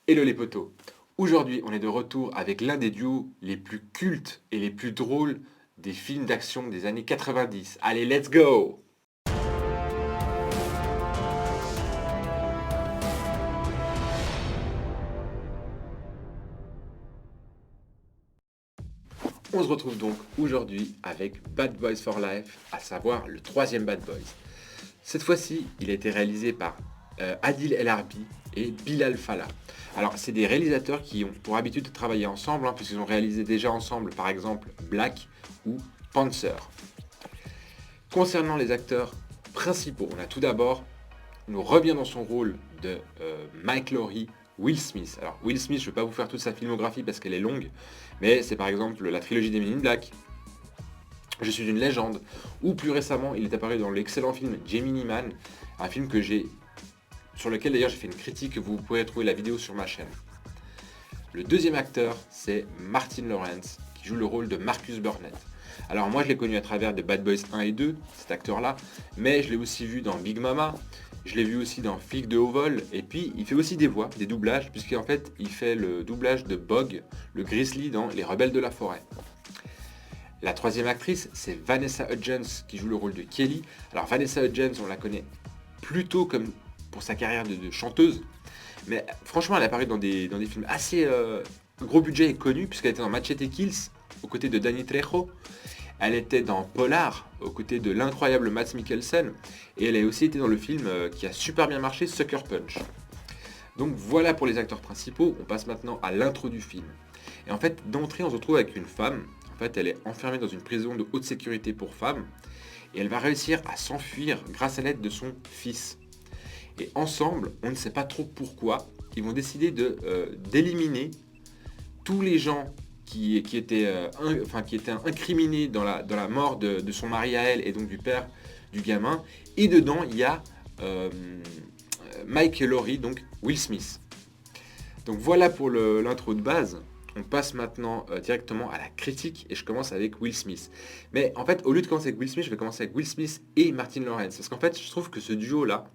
Hello les potos. Aujourd'hui, on est de retour avec l'un des duos les plus cultes et les plus drôles des films d'action des années 90. Allez, let's go! On se retrouve donc aujourd'hui avec Bad Boys for Life, à savoir le troisième Bad Boys. Cette fois-ci, il a été réalisé par Adil El Arbi et Bilal Fallah. Alors, c'est des réalisateurs qui ont pour habitude de travailler ensemble, puisqu'ils ont réalisé déjà ensemble, par exemple, Black ou Panzer. Concernant les acteurs principaux, on a tout d'abord, nous revient dans son rôle de Mike Lowry, Will Smith. Alors, Will Smith, je ne vais pas vous faire toute sa filmographie parce qu'elle est longue, mais c'est par exemple la trilogie des Men in Black, Je suis une légende, ou plus récemment, il est apparu dans l'excellent film Gemini Man, un film sur lequel d'ailleurs j'ai fait une critique, vous pouvez trouver la vidéo sur ma chaîne. Le deuxième acteur, c'est Martin Lawrence, qui joue le rôle de Marcus Burnett. Alors moi je l'ai connu à travers de Bad Boys 1 et 2, cet acteur-là, mais je l'ai aussi vu dans Big Mama, je l'ai vu aussi dans Flic de haut vol, et puis il fait aussi des voix, des doublages, puisqu'en fait il fait le doublage de Bog, le grizzly dans Les Rebelles de la Forêt. La troisième actrice, c'est Vanessa Hudgens qui joue le rôle de Kelly. Alors Vanessa Hudgens, on la connaît plutôt comme pour sa carrière de chanteuse, mais franchement elle est apparue dans des films assez gros budget et connus, puisqu'elle était dans Machete Kills, aux côtés de Danny Trejo. Elle était dans Polar, aux côtés de l'incroyable Mads Mikkelsen, et elle a aussi été dans le film qui a super bien marché, Sucker Punch. Donc voilà pour les acteurs principaux, on passe maintenant à l'intro du film. Et en fait, d'entrée, on se retrouve avec une femme. En fait, elle est enfermée dans une prison de haute sécurité pour femmes, et elle va réussir à s'enfuir grâce à l'aide de son fils. Et ensemble, on ne sait pas trop pourquoi, ils vont décider d'éliminer tous les gens qui étaient incriminés dans la mort de son mari à elle et donc du père du gamin. Et dedans, il y a Mike et Laurie, donc Will Smith. Donc voilà pour l'intro de base. On passe maintenant directement à la critique et je commence avec Will Smith. Mais en fait, au lieu de commencer avec Will Smith, je vais commencer avec Will Smith et Martin Lawrence. Parce qu'en fait, je trouve que ce duo-là,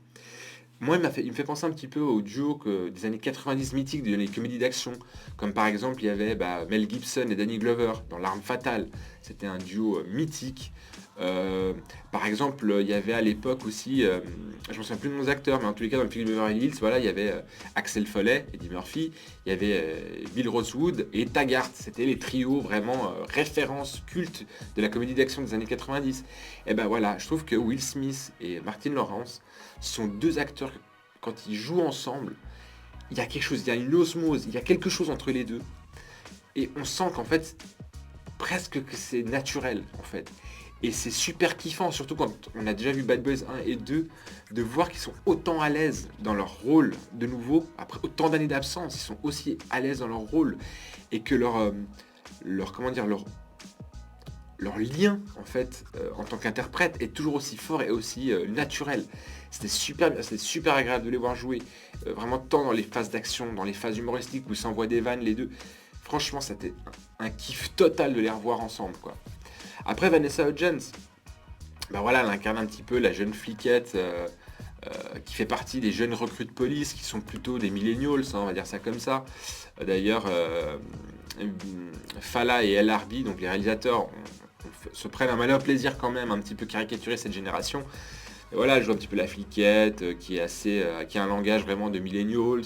moi, il me fait penser un petit peu au duo des années 90 mythiques, des comédies d'action. Comme par exemple, il y avait Mel Gibson et Danny Glover dans L'Arme Fatale. C'était un duo mythique. Par exemple, il y avait à l'époque aussi, je ne me souviens plus de nos acteurs, mais en tous les cas, dans le film Beverly Hills, voilà, il y avait Axel Foley, Eddie Murphy, il y avait Bill Rosewood et Taggart. C'était les trios vraiment références cultes de la comédie d'action des années 90. Et ben voilà, je trouve que Will Smith et Martin Lawrence sont deux acteurs, quand ils jouent ensemble, il y a quelque chose, il y a une osmose, il y a quelque chose entre les deux. Et on sent qu'en fait, presque que c'est naturel, en fait. Et c'est super kiffant, surtout quand on a déjà vu Bad Boys 1 et 2, de voir qu'ils sont autant à l'aise dans leur rôle de nouveau, après autant d'années d'absence, ils sont aussi à l'aise dans leur rôle, et que leur lien en fait en tant qu'interprète est toujours aussi fort et aussi naturel. C'était super agréable de les voir jouer, vraiment tant dans les phases d'action, dans les phases humoristiques où ils s'envoient des vannes les deux. Franchement, c'était un kiff total de les revoir ensemble, quoi. Après, Vanessa Hudgens, ben voilà, elle incarne un petit peu la jeune fliquette qui fait partie des jeunes recrues de police qui sont plutôt des millennials, on va dire ça comme ça. D'ailleurs, Fala et El Arbi, donc les réalisateurs, se prennent un malin plaisir quand même, un petit peu caricaturer cette génération. Et voilà, elle joue un petit peu la fliquette, qui a un langage vraiment de millennials,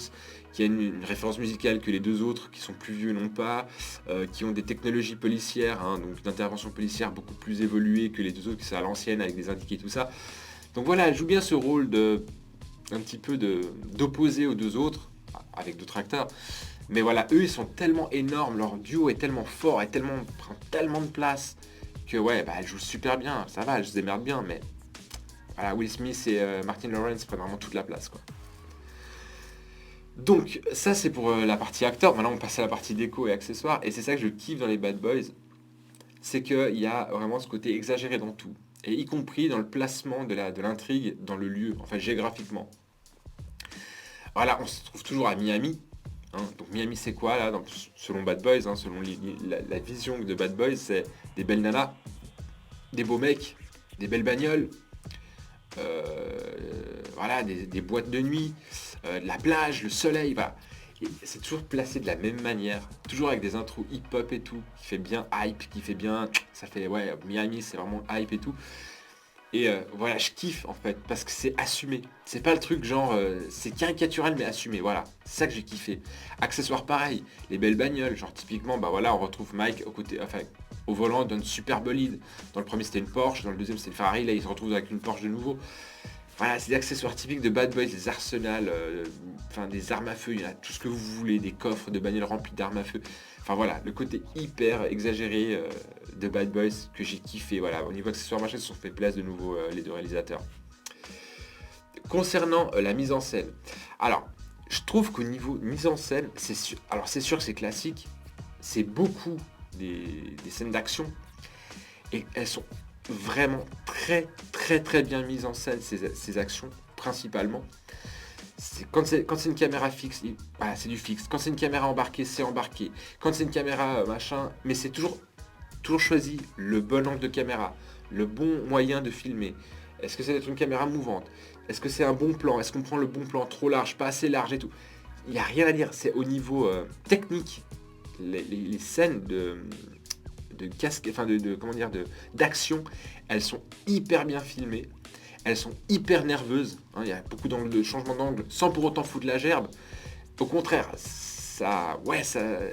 qui a une référence musicale que les deux autres, qui sont plus vieux, n'ont pas, qui ont des technologies policières, donc d'intervention policière beaucoup plus évoluées que les deux autres, qui sont à l'ancienne avec des indiqués et tout ça. Donc voilà, elle joue bien ce rôle un petit peu d'opposé aux deux autres, avec d'autres acteurs. Mais voilà, eux, ils sont tellement énormes, leur duo est tellement fort, prend tellement de place, que ouais, elle joue super bien, ça va, elle se démerde bien, mais voilà, Will Smith et Martin Lawrence prennent vraiment toute la place, quoi. Donc, ça c'est pour la partie acteur. Maintenant, on passe à la partie déco et accessoires. Et c'est ça que je kiffe dans les Bad Boys. C'est qu'il y a vraiment ce côté exagéré dans tout. Et y compris dans le placement de l'intrigue dans le lieu, en fait, géographiquement. Voilà, on se trouve toujours à Miami. Donc Miami c'est quoi là, selon Bad Boys, selon la vision de Bad Boys, c'est des belles nanas, des beaux mecs, des belles bagnoles, voilà, des boîtes de nuit, de la plage, le soleil, voilà. Et c'est toujours placé de la même manière, toujours avec des intros hip-hop et tout, qui fait bien hype, qui fait bien, ça fait ouais, Miami, c'est vraiment hype et tout. Et voilà, je kiffe en fait, parce que c'est assumé. C'est pas le truc genre, c'est caricatural mais assumé, voilà. C'est ça que j'ai kiffé. Accessoires pareil, les belles bagnoles, genre typiquement, bah voilà, on retrouve Mike au côté, enfin, au volant d'un super bolide. Dans le premier c'était une Porsche, dans le deuxième c'était une Ferrari, là il se retrouve avec une Porsche de nouveau. Voilà, c'est des accessoires typiques de Bad Boys, des arsenals, enfin des armes à feu, il y en a tout ce que vous voulez, des coffres de bagnoles remplis d'armes à feu. Enfin voilà, le côté hyper exagéré de Bad Boys que j'ai kiffé. Voilà, au niveau accessoires machin, ils se sont fait place de nouveau les deux réalisateurs. Concernant la mise en scène, alors je trouve qu'au niveau mise en scène, c'est sûr que c'est classique, c'est beaucoup des scènes d'action et elles sont vraiment très bien mises en scène ces actions principalement. Quand c'est une caméra fixe, voilà, c'est du fixe. Quand c'est une caméra embarquée, c'est embarqué. Quand c'est une caméra machin, mais c'est toujours choisi le bon angle de caméra, le bon moyen de filmer. Est-ce que c'est d'être une caméra mouvante? Est-ce que c'est un bon plan? Est-ce qu'on prend le bon plan trop large, pas assez large et tout? Il n'y a rien à dire, c'est au niveau technique. Les scènes de casque, enfin comment dire, d'action, elles sont hyper bien filmées. Elles sont hyper nerveuses, hein, il y a beaucoup de changements d'angle sans pour autant foutre la gerbe. Au contraire,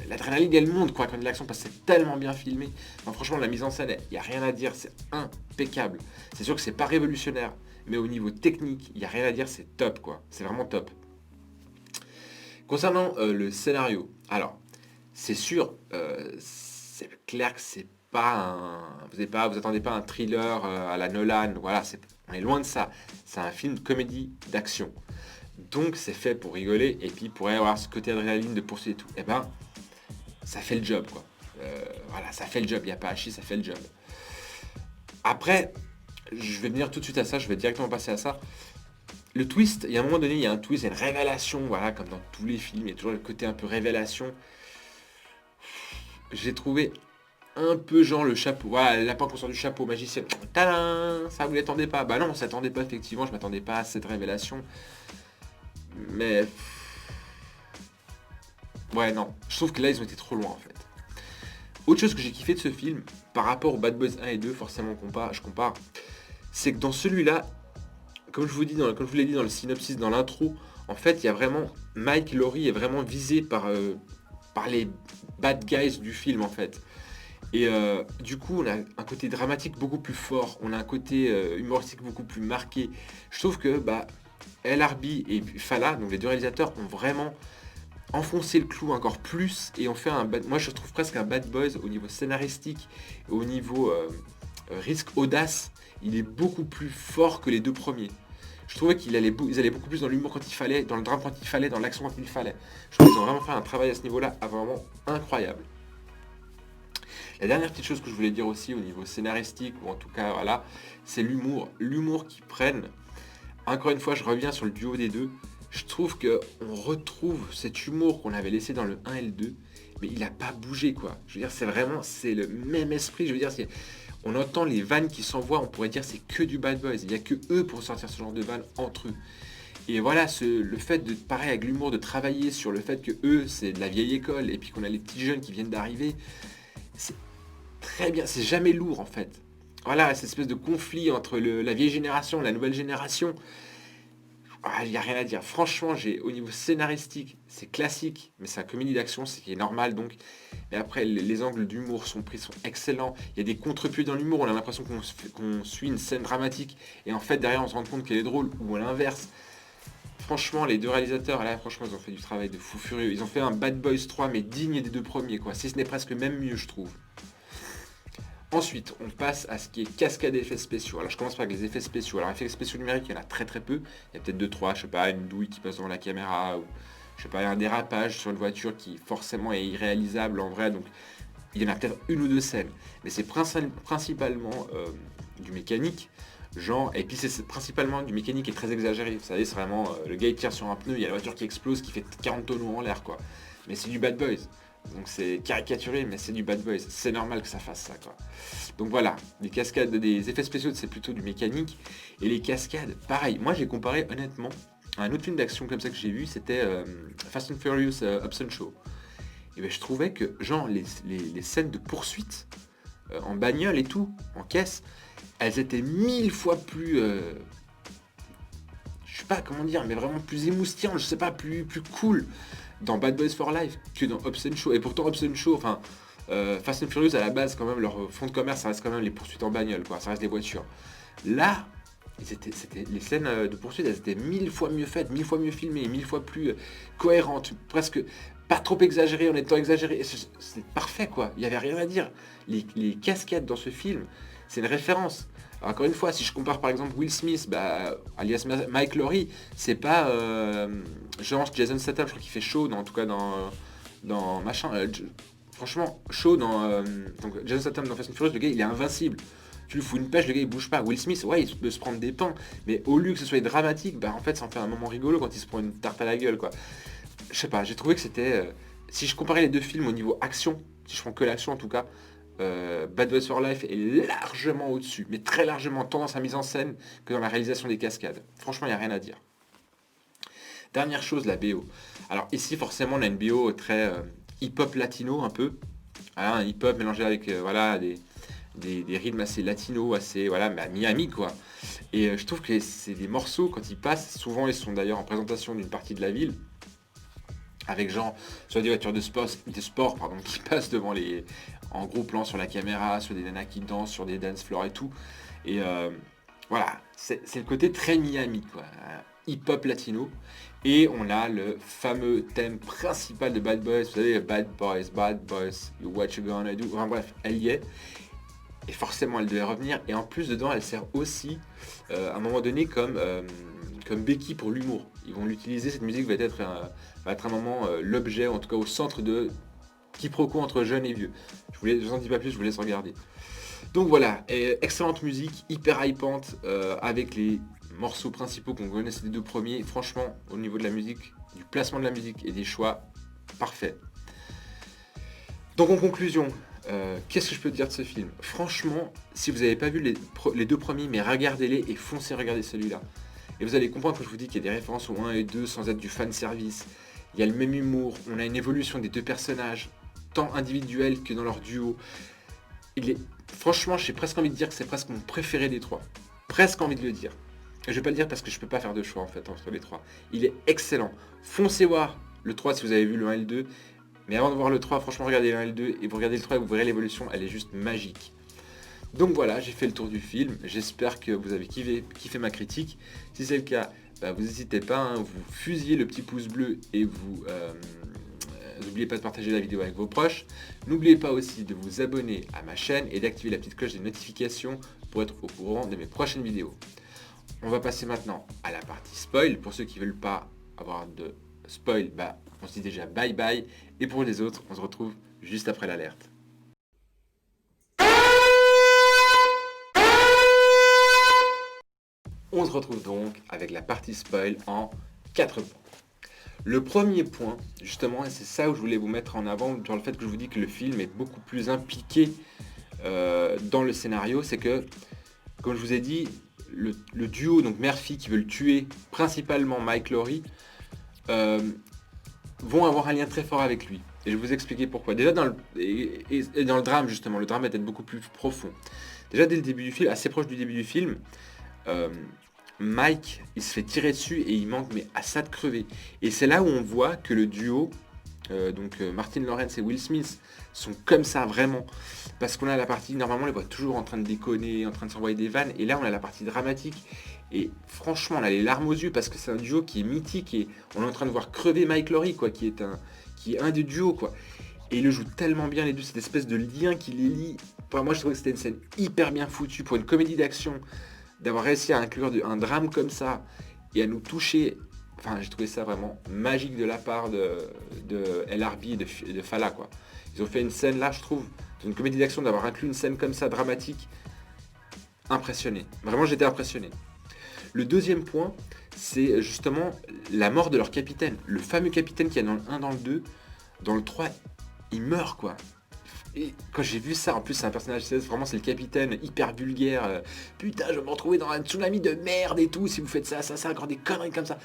l'adrénaline elle monte quoi quand il y a de l'action parce que c'est tellement bien filmé. Enfin, franchement, la mise en scène, il n'y a rien à dire, c'est impeccable. C'est sûr que c'est pas révolutionnaire, mais au niveau technique, il n'y a rien à dire, c'est top quoi. C'est vraiment top. Concernant le scénario, alors, c'est sûr, c'est clair que c'est pas vous attendez pas un thriller à la Nolan, voilà, on est loin de ça. C'est un film de comédie d'action. Donc c'est fait pour rigoler et puis pour avoir ce côté adrénaline de poursuite et tout. Et ben, ça fait le job quoi. Voilà, ça fait le job, il n'y a pas à chier, ça fait le job. Après, je vais venir tout de suite à ça, je vais directement passer à ça. Le twist, il y a un moment donné, il y a un twist, il y a une révélation, voilà, comme dans tous les films, il y a toujours le côté un peu révélation. J'ai trouvé un peu genre le chapeau, voilà, le lapin qu'on sort du chapeau magicien. Tadam, ça vous l'attendez pas? Bah non, on s'attendait pas effectivement, je m'attendais pas à cette révélation. Mais ouais non, je trouve que là ils ont été trop loin en fait. Autre chose que j'ai kiffé de ce film, par rapport aux Bad Boys 1 et 2, forcément je compare, c'est que dans celui-là, comme je vous l'ai dit dans le synopsis, dans l'intro, en fait il y a vraiment, Mike Laurie est vraiment visé par les bad guys du film en fait. Et du coup, on a un côté dramatique beaucoup plus fort, on a un côté humoristique beaucoup plus marqué. Je trouve que LRB et Fala, donc les deux réalisateurs, ont vraiment enfoncé le clou encore plus et ont fait moi je trouve presque un Bad Boys au niveau scénaristique, au niveau risque audace, il est beaucoup plus fort que les deux premiers. Je trouvais ils allaient beaucoup plus dans l'humour quand il fallait, dans le drame quand il fallait, dans l'action quand il fallait. Je trouve qu'ils ont vraiment fait un travail à ce niveau-là vraiment incroyable. La dernière petite chose que je voulais dire aussi au niveau scénaristique, ou en tout cas voilà, c'est l'humour. L'humour qu'ils prennent. Encore une fois, je reviens sur le duo des deux. Je trouve qu'on retrouve cet humour qu'on avait laissé dans le 1 et le 2, mais il n'a pas bougé quoi. Je veux dire, c'est le même esprit. Je veux dire, on entend les vannes qui s'envoient, on pourrait dire c'est que du Bad Boys. Il n'y a que eux pour sortir ce genre de vannes entre eux. Et voilà, le fait de, pareil avec l'humour, de travailler sur le fait que eux, c'est de la vieille école, et puis qu'on a les petits jeunes qui viennent d'arriver, c'est très bien, c'est jamais lourd en fait. Voilà, cette espèce de conflit entre la vieille génération et la nouvelle génération. Il n'y a rien à dire. Franchement, au niveau scénaristique, c'est classique, mais c'est un comédie d'action, c'est qui est normal donc. Mais après, les angles d'humour sont excellents. Il y a des contre-pieds dans l'humour, on a l'impression qu'on suit une scène dramatique, et en fait, derrière, on se rend compte qu'elle est drôle, ou à l'inverse. Franchement, les deux réalisateurs, là, franchement, ils ont fait du travail de fou furieux. Ils ont fait un Bad Boys 3, mais digne des deux premiers, quoi. Si ce n'est presque même mieux, je trouve. Ensuite, on passe à ce qui est cascade d'effets spéciaux. Alors, je commence par les effets spéciaux. Alors, effets spéciaux numériques, il y en a très peu. Il y a peut-être 2-3, je sais pas, une douille qui passe devant la caméra, ou je sais pas, un dérapage sur une voiture qui forcément est irréalisable en vrai. Donc, il y en a peut-être une ou deux scènes. Mais c'est principalement du mécanique. Genre, et puis c'est principalement du mécanique qui est très exagéré. Vous savez, c'est vraiment le gars il tire sur un pneu, il y a la voiture qui explose, qui fait 40 tonneaux en l'air, quoi. Mais c'est du Bad Boys. Donc c'est caricaturé, mais c'est du Bad Boys. C'est normal que ça fasse ça, quoi. Donc voilà, les cascades, des effets spéciaux, c'est plutôt du mécanique. Et les cascades, pareil. Moi, j'ai comparé, honnêtement, un autre film d'action comme ça que j'ai vu, c'était Fast and Furious Hobbs and Shaw. Et ben, je trouvais que genre les scènes de poursuite en bagnole et tout, en caisse, elles étaient 1000 fois plus, je sais pas comment dire, mais vraiment plus émoustillantes, je sais pas, plus cool dans Bad Boys for Life que dans Hobbs and Shaw. Et pourtant Hobbs and Shaw, enfin, Fast and Furious à la base quand même, leur fond de commerce, ça reste quand même les poursuites en bagnole, quoi, ça reste des voitures. Là, c'était les scènes de poursuite, elles étaient 1000 fois mieux faites, 1000 fois mieux filmées, 1000 fois plus cohérentes, presque pas trop exagérées en étant exagérées. C'était parfait, quoi. Il n'y avait rien à dire. Les cascades dans ce film, c'est une référence. Alors, encore une fois, si je compare par exemple Will Smith, alias Mike Lowry, c'est pas genre Jason Statham, je crois qu'il fait chaud, en tout cas dans machin. Franchement, chaud donc Jason Statham dans Fast and Furious, le gars il est invincible. Tu lui fous une pêche, le gars il bouge pas. Will Smith, ouais, il peut se prendre des pans, mais au lieu que ce soit dramatique, en fait ça en fait un moment rigolo quand il se prend une tarte à la gueule, quoi. Je sais pas, j'ai trouvé que c'était... si je comparais les deux films au niveau action, si je prends que l'action en tout cas, Bad Boys for Life est largement au-dessus, mais très largement, tant dans sa mise en scène que dans la réalisation des cascades. Franchement, il n'y a rien à dire. Dernière chose, la BO. Alors ici, forcément, on a une BO très hip-hop latino un peu. Voilà, un hip-hop mélangé avec voilà, des rythmes assez latinos, assez voilà, mais à Miami quoi. Et je trouve que c'est des morceaux quand ils passent, souvent ils sont d'ailleurs en présentation d'une partie de la ville, avec genre soit des voitures de sport pardon, qui passent devant les en gros plan sur la caméra, sur des nanas qui dansent, sur des dance floors et tout. Et voilà, c'est le côté très Miami quoi, hip-hop latino. Et on a le fameux thème principal de Bad Boys, vous savez, Bad Boys, what you gonna do. Enfin bref, elle y est. Et forcément, elle devait revenir. Et en plus, dedans, elle sert aussi, à un moment donné, comme béquille pour l'humour. Ils vont l'utiliser, cette musique va être un moment, l'objet, en tout cas au centre de quiproquo entre jeunes et vieux. Je vous en dis pas plus, je vous laisse regarder. Donc voilà, excellente musique, hyper hypante, avec les morceaux principaux qu'on connaissait des deux premiers. Franchement, au niveau de la musique, du placement de la musique et des choix, parfait. Donc en conclusion, qu'est-ce que je peux te dire de ce film? Franchement, si vous n'avez pas vu les deux premiers, mais regardez-les et foncez regarder celui-là. Et vous allez comprendre quand je vous dis qu'il y a des références au 1 et 2 sans être du fan service. Il y a le même humour, on a une évolution des deux personnages, tant individuels que dans leur duo. Franchement, j'ai presque envie de dire que c'est presque mon préféré des trois. Presque envie de le dire. Je vais pas le dire parce que je peux pas faire de choix en fait entre les trois. Il est excellent. Foncez voir le 3 si vous avez vu le 1 et le 2. Mais avant de voir le 3, franchement regardez le 1 et le 2 et vous regardez le 3 et vous verrez l'évolution, elle est juste magique. Donc voilà, j'ai fait le tour du film. J'espère que vous avez kiffé ma critique. Si c'est le cas, vous n'hésitez pas, hein, vous fusillez le petit pouce bleu et vous n'oubliez pas de partager la vidéo avec vos proches. N'oubliez pas aussi de vous abonner à ma chaîne et d'activer la petite cloche des notifications pour être au courant de mes prochaines vidéos. On va passer maintenant à la partie spoil. Pour ceux qui ne veulent pas avoir de spoil, on se dit déjà bye bye. Et pour les autres, on se retrouve juste après l'alerte. On se retrouve donc avec la partie spoil en 4 points. Le premier point, justement, et c'est ça où je voulais vous mettre en avant, sur le fait que je vous dis que le film est beaucoup plus impliqué dans le scénario, c'est que, comme je vous ai dit, le duo, donc mère-fille qui veut le tuer, principalement Mike Lowry, vont avoir un lien très fort avec lui. Et je vais vous expliquer pourquoi. Déjà dans le drame, justement, le drame est peut-être beaucoup plus profond. Déjà dès le début du film, assez proche du début du film, Mike, il se fait tirer dessus et il manque mais à ça de crever. Et c'est là où on voit que le duo, Martin Lawrence et Will Smith, sont comme ça vraiment. Parce qu'on a la partie, normalement on les voit toujours en train de déconner, en train de s'envoyer des vannes. Et là on a la partie dramatique. Et franchement on a les larmes aux yeux parce que c'est un duo qui est mythique. Et on est en train de voir crever Mike Lowry, quoi, qui est un des duos, quoi. Et il le joue tellement bien les deux, cette espèce de lien qui les lie. Enfin, moi je trouvais que c'était une scène hyper bien foutue pour une comédie d'action. D'avoir réussi à inclure un drame comme ça et à nous toucher, enfin j'ai trouvé ça vraiment magique de la part de LRB et de Fala, quoi. Ils ont fait une scène là, je trouve, dans une comédie d'action, d'avoir inclus une scène comme ça dramatique, impressionné. Vraiment j'étais impressionné. Le deuxième point, c'est justement la mort de leur capitaine. Le fameux capitaine qui est dans le 1, dans le 2, dans le 3, il meurt, quoi. Et quand j'ai vu ça, en plus c'est un personnage, vraiment c'est le capitaine hyper vulgaire, putain je vais me retrouver dans un tsunami de merde et tout, si vous faites ça, encore des conneries comme ça.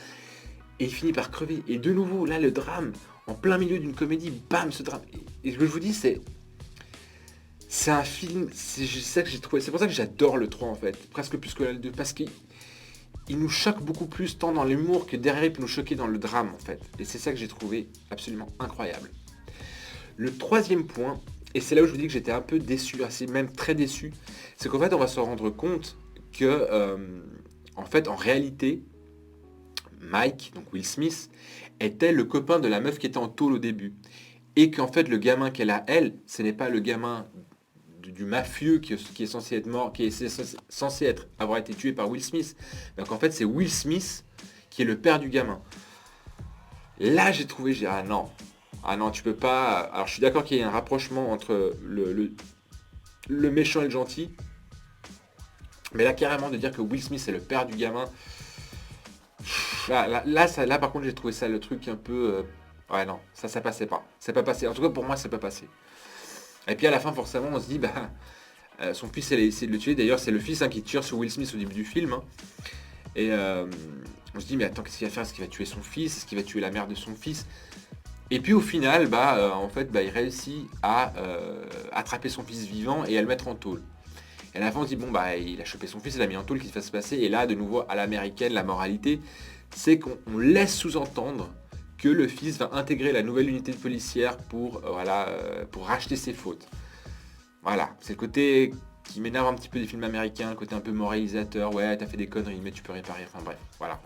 et il finit par crever. Et de nouveau, là, le drame, en plein milieu d'une comédie, bam, ce drame. Et ce que je vous dis, c'est un film, c'est ça que j'ai trouvé. C'est pour ça que j'adore le 3 en fait, presque plus que le 2, parce qu'il nous choque beaucoup plus tant dans l'humour que derrière il peut nous choquer dans le drame en fait. Et c'est ça que j'ai trouvé absolument incroyable. Le troisième point, et c'est là où je vous dis que j'étais un peu déçu, assez même très déçu, c'est qu'en fait on va se rendre compte que en fait en réalité Mike, donc Will Smith, était le copain de la meuf qui était en tôle au début. Et qu'en fait le gamin qu'elle a elle, ce n'est pas le gamin du mafieux qui est censé être mort, qui est censé avoir été tué par Will Smith. Donc en fait c'est Will Smith qui est le père du gamin. Là j'ai trouvé, ah non tu peux pas. Alors je suis d'accord qu'il y a un rapprochement entre le méchant et le gentil, mais là carrément de dire que Will Smith est le père du gamin, là par contre j'ai trouvé ça le truc un peu ouais non, ça passait pas, c'est pas passé, en tout cas pour moi c'est pas passé. Et puis à la fin forcément on se dit son fils elle a essayé de le tuer, d'ailleurs c'est le fils qui tire sur Will Smith au début du film, hein. Et on se dit mais attends qu'est-ce qu'il va faire, est-ce qu'il va tuer son fils, est-ce qu'il va tuer la mère de son fils? Et puis au final en fait il réussit à attraper son fils vivant et à le mettre en tôle. Et à la fin on se dit bon il a chopé son fils, il l'a mis en tôle, qu'est-ce qui va se passer? Et là de nouveau à l'américaine, la moralité c'est qu'on laisse sous-entendre que le fils va intégrer la nouvelle unité de policière pour racheter ses fautes. Voilà, c'est le côté qui m'énerve un petit peu des films américains, le côté un peu moralisateur, ouais t'as fait des conneries mais tu peux réparer, enfin bref, voilà.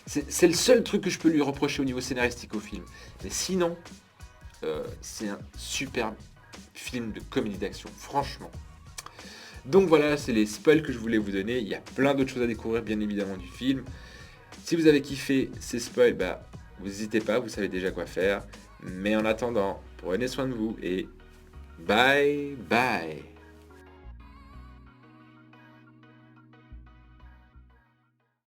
C'est le seul truc que je peux lui reprocher au niveau scénaristique au film. Mais sinon, c'est un superbe film de comédie d'action, franchement. Donc voilà, c'est les spoils que je voulais vous donner. Il y a plein d'autres choses à découvrir bien évidemment du film. Si vous avez kiffé ces spoils, vous n'hésitez pas, vous savez déjà quoi faire. Mais en attendant, prenez soin de vous et bye bye.